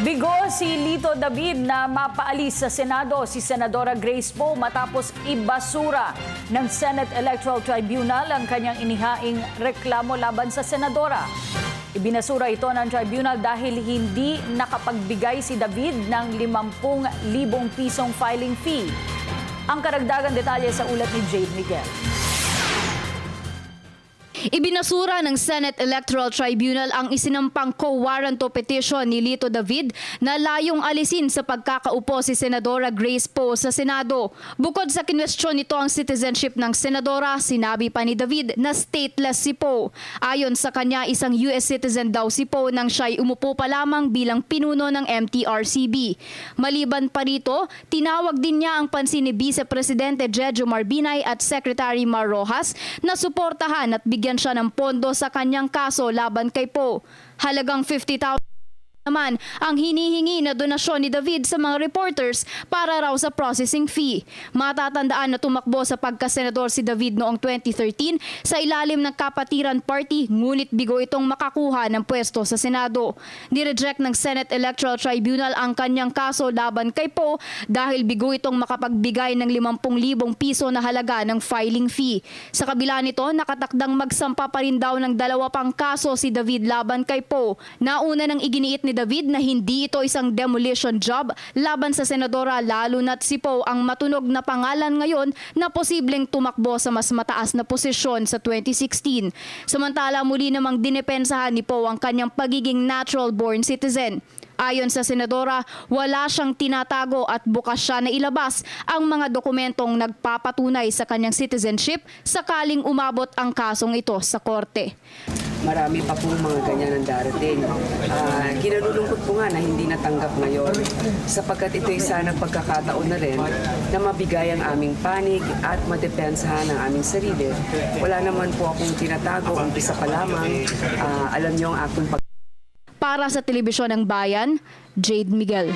Bigo si Lito David na mapaalis sa Senado si Senadora Grace Poe matapos ibasura ng Senate Electoral Tribunal ang kanyang inihaing reklamo laban sa Senadora. Ibinasura ito ng tribunal dahil hindi nakapagbigay si David ng 50,000 pisong filing fee. Ang karagdagan detalye sa ulat ni Jade Miguel. Ibinasura ng Senate Electoral Tribunal ang isinampang co-warranto petition ni Lito David na layong alisin sa pagkakaupo si Senadora Grace Poe sa Senado. Bukod sa kinwestiyon nito ang citizenship ng Senadora, sinabi pa ni David na stateless si Poe. Ayon sa kanya, isang US citizen daw si Poe nang siya'y umupo pa lamang bilang pinuno ng MTRCB. Maliban pa rito, tinawag din niya ang pansin ni Vice Presidente Jejo Marbinay at Secretary Mar Rojas na suportahan at bigyan siya ng pondo sa kanyang kaso laban kay Poe. Halagang 50,000 naman ang hinihingi na donasyon ni David sa mga reporters para raw sa processing fee. Matatandaan na tumakbo sa pagkasenador si David noong 2013 sa ilalim ng Kapatiran Party, ngunit bigo itong makakuha ng pwesto sa Senado. Nireject ng Senate Electoral Tribunal ang kanyang kaso laban kay Poe dahil bigo itong makapagbigay ng 50,000 piso na halaga ng filing fee. Sa kabila nito, nakatakdang magsampa pa rin daw ng 2 pang kaso si David laban kay Poe. Nauna nang iginiit ni David na hindi ito isang demolition job laban sa Senadora, lalo na't si Poe ang matunog na pangalan ngayon na posibleng tumakbo sa mas mataas na posisyon sa 2016. Samantala, muli namang dinepensahan ni Poe ang kanyang pagiging natural born citizen. Ayon sa Senadora, wala siyang tinatago at bukas siya na ilabas ang mga dokumentong nagpapatunay sa kanyang citizenship sakaling umabot ang kasong ito sa korte. Marami pa pong mga ganyan ang darating. Kinalulungkot po nga na hindi natanggap ngayon sapagkat ito'y sana pagkakataon na rin na mabigay ang aming panig at madepensahan ang aming sarili. Wala naman po akong tinatago, umpisa pa lamang. Alam niyo ang aking Para sa Telebisyon ng Bayan, Jade Miguel.